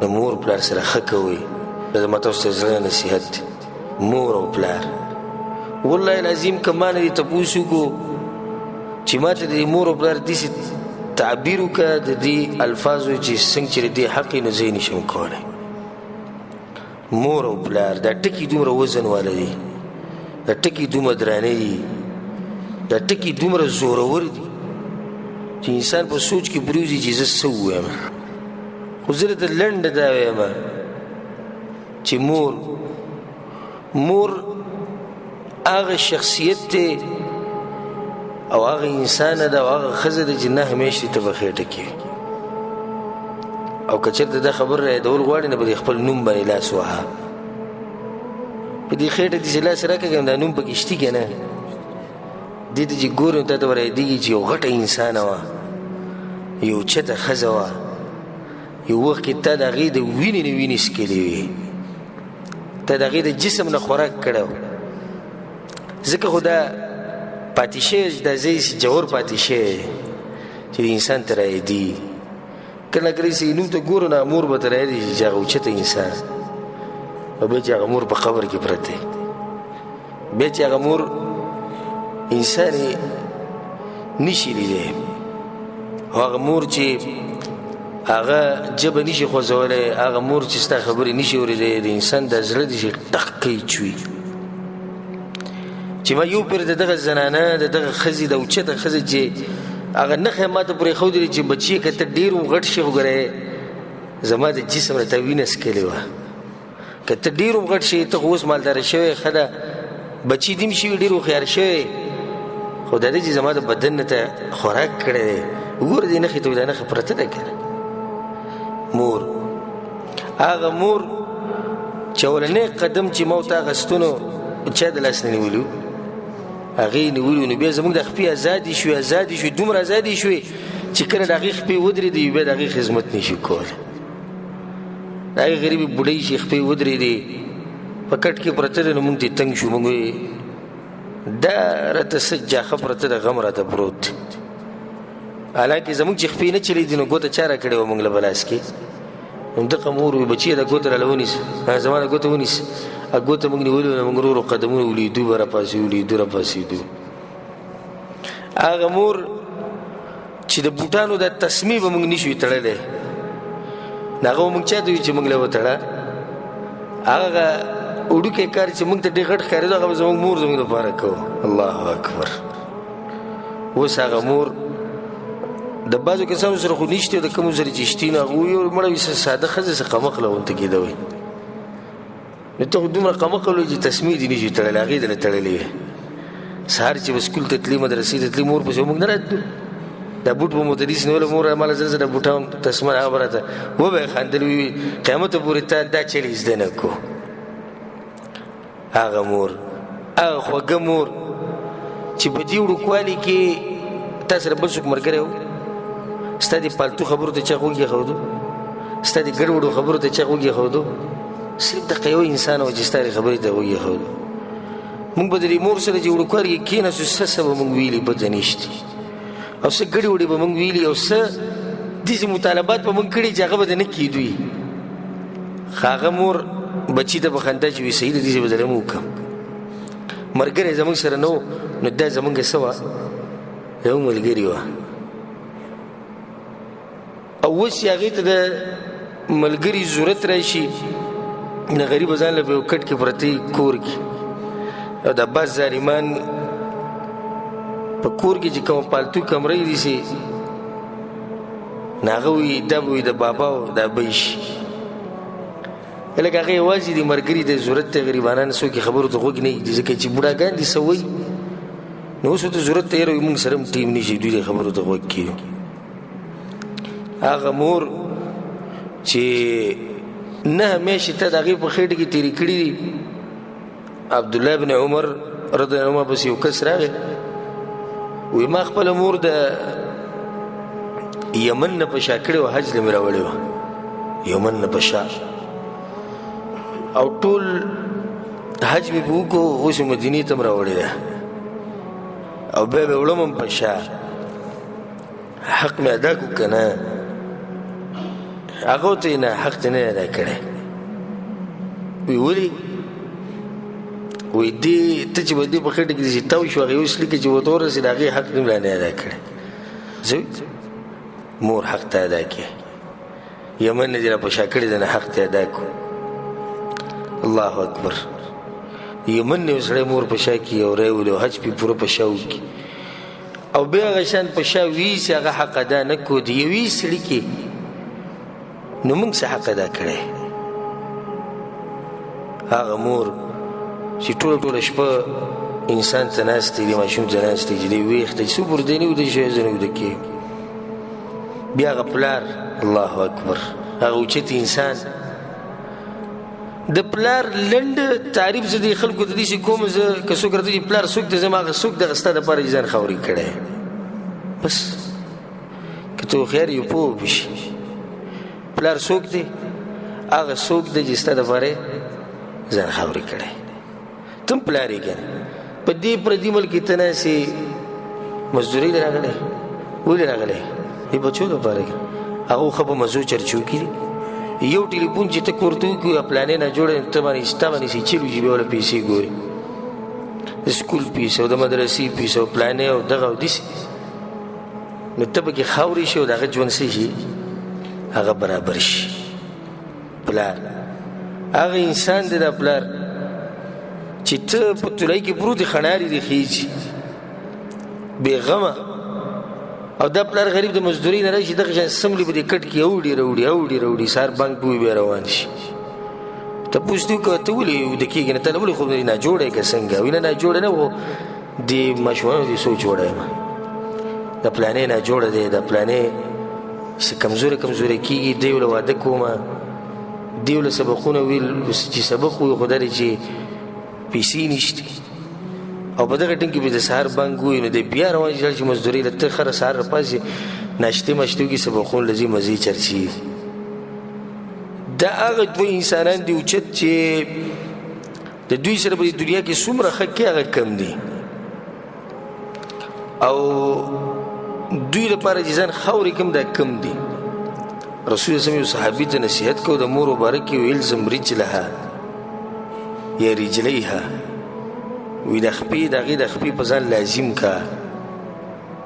د مور پلار سره ښه کوئ. دا ما تاسو ته زړه نصیحت دی، مور او پلار. والله العظیم که ما نه دې تپوس وکړو چې ما ته د مور او پلار داسې تعبیر وکړه د دې الفاظو چې څنګه چې د دې حق یې نو زه یې نشم کولی. مور او پلار دا ټکي دومره وزن والا دي، دا ټکي دومره درانه دي، دا ټکي دومره زورور دي چې انسان په سوچ کې بروزي چې زه څه ووایم. خو زه درته لنډه دا وایم چې مور هغه شخصیت دی او هغه انسان ده او هغه ښځه ده چې نه همیشې ته به خېټه کوي. او که چېرته دا خبر رایادول غواړي نه به د خپل نوم باندې لاس وهه. په دې خېټه دې چې لاس راکړم دا نوم پکې شتي که نه؟ دې ته چې ګورې نو تا ته به رایادېږي چې یو غټه انسانه وه، یو چته ښځه وه، یو وخت کې تا د هغې د وینې نه وینې څکلې وې، تا د هغې د جسم نه خوراک کړی و. ځکه خو دا پاتې شوی دا ځای جوړ پاتې شوی چې د انسان ته رایادي. کله کله چې نوم ته ګورو نه مور به ته رایادي چې هغه اوچته انسان، او بیا چې هغه مور په قبر کې پرته، بیا چې هغه مور انسان یې نشي لیدی، او هغه مور چې هغه جبه نشي خوځولی، هغه مور چې ستا خبرې نشي اورېدی، د انسان دا زړه دې چې ټق کوي چوي. چې ما یو پیر د دغه زنانه د دغه ښځې د اوچته ښځه چې هغه نښه ما ته پرې ښودلې چې بچی که ته ډېر غټ شي خو ګوره زما د جسم نه تا وینه څکلې وه، که ته ډېر غټ شي ته خو اوس مالداره شوی ښه ده، بچي دې هم شوي ډېر هوښیار شوی، خو دا دی چې زما د بدن نه ته خوراک کړی دی. وګوره دې نښې ته دا نښه پرته ده که نه. مور هغه مور چې اولنی قدم چې ما ورته اخیستو نو چا د لاس نه نیولي هغې نیولي، نو بیا زموږ د خپې ازادي شوې، دومره ازادي شوې چې کله د هغې خپې ودرېدې بیا د هغې خدمت نشي کولی. د هغې غریبې بوډۍ چې خپې ودرېدې په کټ کې پرته ده، نو موږ ترې تنګ شو، موږ وایي دا راته څه جاښه پرته ده، غم راته پروت دی. حالانکې زموږ چې خپې نه چلېدي نو ګوته چا را کړې وه موږ له بلاس کې. همدغه مور وي بچیه دا ګوته راله ونیسه، زما دا ګوته ونیسه، ګوته موږ نیولې وه، موږ ورو ورو قدمونه ولیدو به راپاسېدو. هغه مور چې د بوټانو دا تسمې به موږ نشوي تړلی، هغه به موږ چا ته وي چې موږ له وتړه. هغه وړوکی کار چې موږ ته ډېر غټ ښکارېدو هغه به زموږ مور زموږ دپاره کوو. الله اکبر. اوس هغه مور د بعضو کسانو سره خو نشته، د کومو سره چې شتي نو هغه وایي مړه وي ساده ښځه څه قمقله ورته کېده وایي. نو ته خو دومره قمقل وایي چې تسمې دې نشي تړلی، هغې دله تړلې وې. سهار چې به سکول ته تلې مدرسې ته تلې مور پسې موږ نه راتلو، دا بوټ به مو ته نیسي نوله مور ماله زر زره بوټان تسمه هغه به راته وبه یې خندل وي قیامته پورې تا دا چلې زده نه کو. هغه مور هغه خوږه مور چې په دې وړوکوالي کې تا سره بل څوک ملګری و، ستا د پالتو خبرو ته چا غوږ ایښودو، ستا د ګډوډو خبرو ته چا غوږ ایښودو، صرف دغه یو انسان و چې ستا د خبرې ته غوږ ایښودو. موږ به د دې مور سره چې وړوکوالي کې کېناستو څه به موږ ویلي پته نشته، او څه ګډې وډې به موږ ویلي، او څه داسې مطالبات به موږ کړي چې هغه به د نه کېدوي. هغه مور بچي ته به خندا چې وي صحیح ده داسې به زه هم وکړم. ملګری زموږ سره نه و نو دا زموږ څه وه یو ملګري وه، او اوس چې هغې ته د ملګري ضرورت راشي نه غریبه ځان له به یو کټ کې پرته کور کې، او د بعض ظالمان په کور کې چې کوم پالتو کمرې دي سي نه هغه وایي دا به وي د بابا او دا به یې شي. لکه هغه یوازې د ملګري د ضرورت ته غریبانان څوک خبرو ته غوږ نه ایږدي، ځکه چې بوډاګان دي څه وایي نو اوس ورته ضرورت ته یې موږ سره هم ټیم نه شي دوی د خبرو ته غوږ کېږو. هغه مور چې نه همیشې ته د هغې په خېټه کې تېرې کړي دي. عبدالله بن عمر رضی الله عنه پسې یو کس راغی وی ما خپله مور د یمن نه په شا کړې وه، حج له مې راوړې وه یمن نه په شا، او ټول حج مې په وکړو، اوس یې مدینې ته م راوړې ده، او بیا به وړم هم په شا. حق مې ادا کړو که نه؟ هغه ته نه حق ته نه ادا کړی وی ولې وی دې ته چې به دې په خټه کې چې تاو شو هغه اوس لیکي چې ورته ورسېد هغې حق نه ادا کړی زوی مور حق ته ادا کړي یمن نه دې را په شا کړي دی نه حق ته ادا کړو الله اکبر یمن نه سړی مور په شا کړي او رایولي او حج پې پوره په شا وکړي او بیا هغه شان په شا ویسي هغه حق ادا نه کړو د یوې سړي کې نو موږ څه حق ادا کړی هغه مور چې ټوله شپه انسان ته ناست دی ماشوم ته ناست دی چې دی ویښ دی څو پورې دی نه ویده شوی زه نه ویده کېږم بیا هغه پلار الله اکبر هغه اوچت انسان د پلار لنډ تعریف زه د خلکو ته داسې کوم زه که څوک راته چې پلار څوک دی زما هغه څوک دغه ستا دپاره چې ځان خاورې کړی بس که ته هوښیار یې پوه بشي پلار څوک دی هغه څوک دی چې ستا دپاره ځان خاورې کړی ته هم پلار یې که په دې پردي ملک کې ته ناسې مزدورۍ له راغلی ولې راغلی دې بچو دپاره هغه ښه په مزو چرچو کړي یو ټلیفون چې ته کور ته وکړو پلانې نه جوړه ته باندې ستا باندې چې چیرې وي بیا وله پیسې ګوري د سکول پیس او د مدرسې پیس او پلانې او دغه او داسې نو ته پکې خاورې شي او د هغه ژوند څه شي هغه برابر شي پلار هغه انسان دی دا پلار چې ته په تولۍ کې پروت یې خڼارې دې خیږي بېغمه او دا پلار غریب د مزدورۍ نه راشي دغه شان سملي به دې کټ کې اوړي سهار بانک به وي بیا روان شي تپوس دې وکړه ته ولې ویده کېږې نه ته ولې خوب ناجوړه یې که څنګه وي نه ناجوړه نه خو دې ماشومانو دې سوچ وړی یم د پلانې ناجوړه دی د پلانې چې کمزوری کېږي دی له واده کومه دی له سبقونه ویل چې سبق وي خو دا دی چې پیسې نشته او په دغه ټیم کې به د سهار بانک ووي نو دی بیا روان شي چې مزدورۍ له ته خره سهار راپاڅې ناشتې ماشتې وکړي سبقونه له ځي مزې چرچي دا هغه دوه انسانان دي اوچت چې د دوی سره په دنیا کې څومره ښه کې هغه کم دي او دوی لپاره چې ځان خاورې کم دا کم دي رسول الله یو صحابي ته نصیحت کو د مور مبارک کې الزم رجلها یا رجلیها وی د خپې د هغې د خپې په ځان لازم کا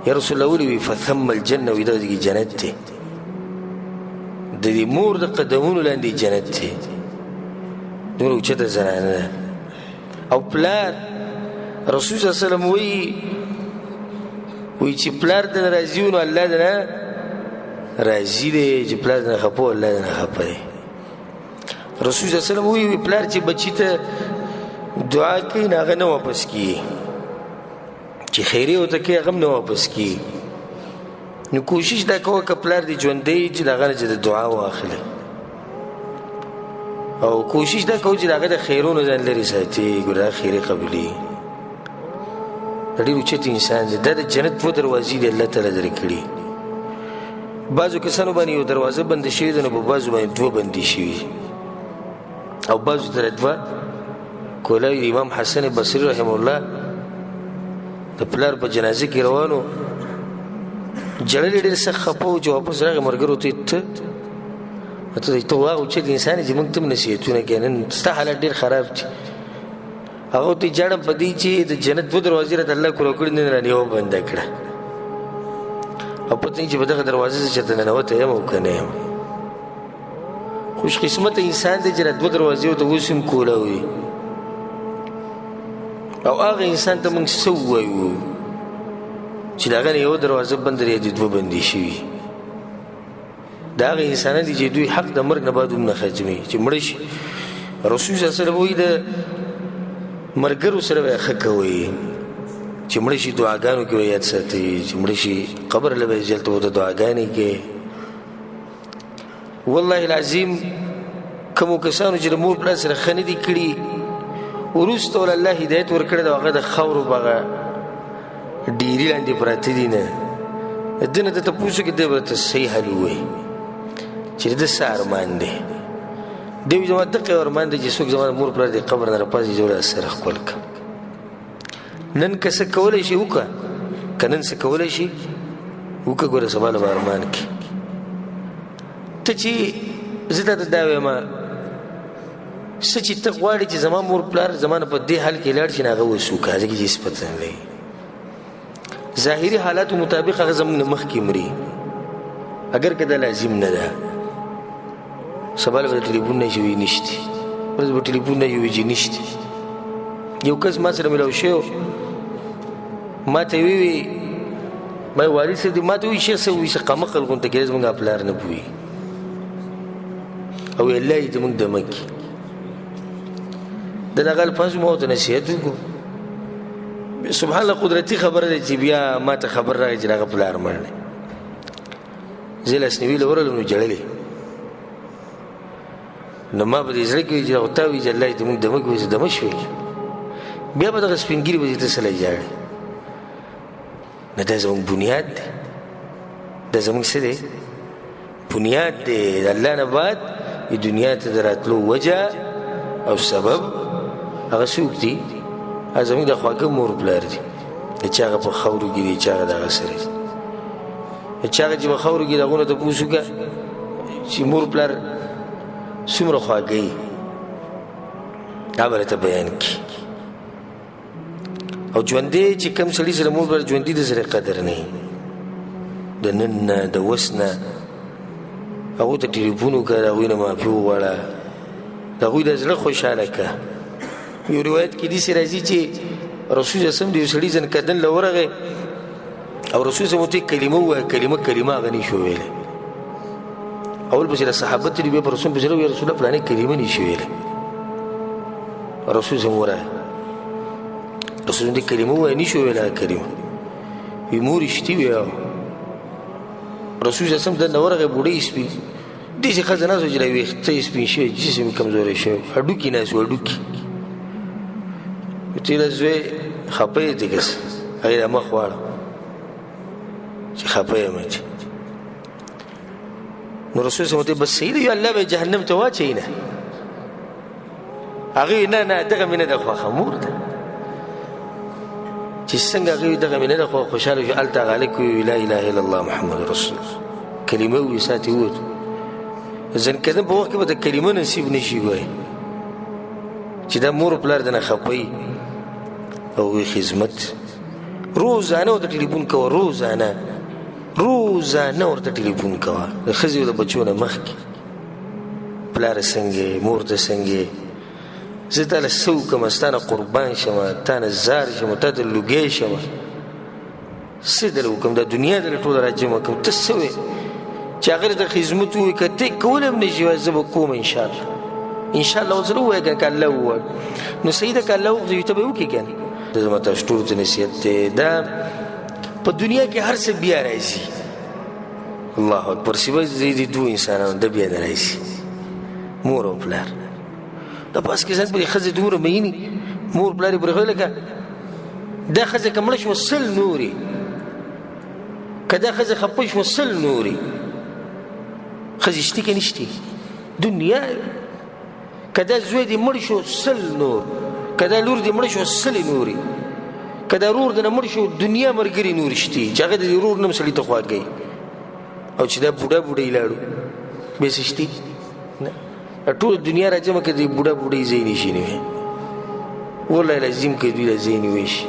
یا رسول الله ولې وي فثم الجنه وی دغه کې جنت دی د دې مور د قدمونو لاندې جنت دی دومره اوچته زنانه ده او پلار رسول صلی الله علیه وسلم وی چې پلار د نه راضي و نو الله د نه راضي دی چې پلار د نه خفه و الله د نه خفه دی رسول صلی الله علیه وسلم وی پلار چې بچي ته دعا کوي نه هغه نه واپس کیږي چې خیرې ورته کوي هغه هم نه واپس کیږي نو کوشش دا کوه که پلار دې ژوندی چې د هغه نه چې د دعا واخلي او کوشش دا کوه چې د هغه د خیرونو ځان لرې ساتي ګوره دا خیرې قبلي دا ډېر اوچت انسان دی دا د جنت دوه دروازې دی الله تعالی درې کړي بعضو کسانو باندې یو دروازه بنده شوې ده نو په بعضو باندې دوه بندې شوي او بعضو ته دوه کولای امام حسن بصری رحمه الله د پلار په جنازه کې روانو جړل ډېر سخت خپه و چې واپس راغی ملګرو ته ته واغ اوچت انسان چې موږ ته هم نصیحتونه کوي نن ستا حالت ډېر خراب دي هغه ته جاړم په دې چې د جنت دوه دروازې راته الله کړو کړي نن رانه یو بنده کړه او پته چې په دغه دروازې څخه چېرته ننوتی یم او که نه یم خوش قسمته انسان دی چې را دوه دروازې ورته اوس هم کولاوي او هغه انسان ته موږ څه ووایو چې د هغه نه یوه دروازه بنده دی د دوه بندې شوي د هغه انسانان دي چې دوی حق د مرګ نه بعد هم نه ختموي چې مړه شي رسول صلی الله علیه وسلم وایي د ملګرو سره به یې ښه کوئ چې مړه شي دعاګانو کې به یاد ساتئ چې مړه شي قبر له به یې جلته ورته دعاګانې کوي والله العظیم کومو کسانو چې د مور پلار سره ښه نه دي کړي وروسته ول الله هدایت ورکړی د هغه د خاورو په هغه ډیري لاندې پراته دي نه د ده نه ته تپوس وکړي دی به ته صحیح حل ووایي چې د ده څه ارمان دی دی وایي زما دغه ارمان دی چې څوک زما د مور پلار د قبر نه راپاڅي زه له سره ښکل کړم نن که څه کولی شي وکړه که نن څه کولی شي وکړه ګوره سبا له به ارمان کې ته چې زه درته دا وایم څه چې ته غواړې چې زما مور پلار زما نه په دې حال کې لاړ شي نه هغه اوس وکړه ځکه چې هېڅ پته نه لري ظاهري حالاتو مطابق هغه زموږ نه مخکې مري اگر که دا لازم نه ده سبا به د ټلیفون نه شوي نشته ورځ به ټلیفون نه یوي چې نشته یو کس ما سره ملاو شوی ما ته وی ما والد صاحب ما ته وی شیخ صاحب وی قمقل غونته کې زموږ پلار نه پوي او الله دې موږ د مکې د دغه الفاظ مو ته نصیحت وکړو سبحان الله قدرتي خبره ده چې بیا ما ته خبر راغی چې هغه پلار مړ دی زه لاسنیوي له ورغلم نو ژړلې نو ما به دې زړه کې چې ورته وي چې الله دې موږ د مکې وایي دمه شوې بیا به دغه سپین ږیري به دې ته سلی ژاړي نه دا زموږ بنیاد دی دا زموږ څه دی بنیاد دی د الله نه بعد دنیا ته د راتلو وجه او سبب هغه څوک دي هغه زموږ د خواږه مور پلار دي چې هغه په خاورو کې دي چې هغه دغه سره دي چې هغه چې په خاورو کې دغونه تپوس وکړه چې مور پلار څومره خواږه وي هغه به راته بیان کړي او ژوندی چې کوم سړي سره مور پلار ژوندي د سره قدر نه د نن نه د اوس نه هغوی ته ټلیفون وکړه د هغوی نه معافي وغواړه د هغوی د زړه خوشحاله کړه یو روایت کې داسې راځي چې رسول صلی الله علیه وسلم د یو سړي ځنکدن له ورغی او رسول صلی الله علیه وسلم کلمه ووایه کلمه هغه نشي ویلی اول پسې د صحابه تلي بیا په رسول پسې ویل رسول الله فلانې کلمه نشي ویلی رسول صلی الله علیه وسلم ورغی رسول الله کلمه ووایه نشي ویلی هغه کلمه وی مور رښتي ویه رسول صلی الله علیه وسلم دننه ورغی بوډۍ سپي داسې ښځه ناست وه چې ویښته یې سپین شوی جسم یې کمزوری شوی هډوکي ناست و هډوکي تیله زوی خفه یې دی کس هغې د مخ واړه چې خفه یم چې نو رسول صلی الله علیه وسلم بس صحیح دی الله به جهنم ته واچوي نه هغې نه دغه مې نه ده خوښه مور ده چې څنګه هغې دغه مې نه ده خوښه خوشحاله شو هلته هغه هلک وویل لا اله الا الله محمد رسول الله کلمه وویل ساعت یې ووتو ځنکدن په وخت کې به د کلمه نصیب نه شي وایي چې دا مور پلار دنه خفه وي او خدمت روزانه ورته ټلیفون کوه روزانه ورته ټلیفون کوه د ښځې او د بچو نه مخکې پلاره څنګه مور ته څنګه زه تاله څه وکړم ستا نه قربان شمه تا نه زار شمه تا ته لوګی شمه څه دله وکړم دا دنیا دله ټوله راجمع کړم ته څه وې چې هغه ته خدمت ووایي که ته کولی هم نه شي زه به کوم انشاءالله انشاءالله اوس ووایه که که الله ووایه نو صحیح ده که الله وغواړي ته به یې وکړې که نه دا زما تاسو ټولو ته نصیحت دی دا په دنیا کې هر څه بیا راځي الله اکبر سوای د دوو انسانانو ده بیا نه راځي مور او پلار دا پاس کې ځان پرې ښځې دومره مینې مور پلار یې پرېښودی لکه دا ښځه که مړه شوه سل نورې که دا ښځه خفه شوه سل نورې ښځې شتي که نشتي دنیا که دا زوی دې مړ شو سل نور که دا لور دې مړ شو سلې نورې که دا رور دنه مړ شو دنیا ملګري نور شتي چې هغه د دې رور نه هم سړي ته خواږی او چې دا بوډۍ لاړو بیا څه شتي نه ټول دنیا راجمع که د بوډۍ ځای نشي نیوی والله لازم که دوی له ځای نیوی شي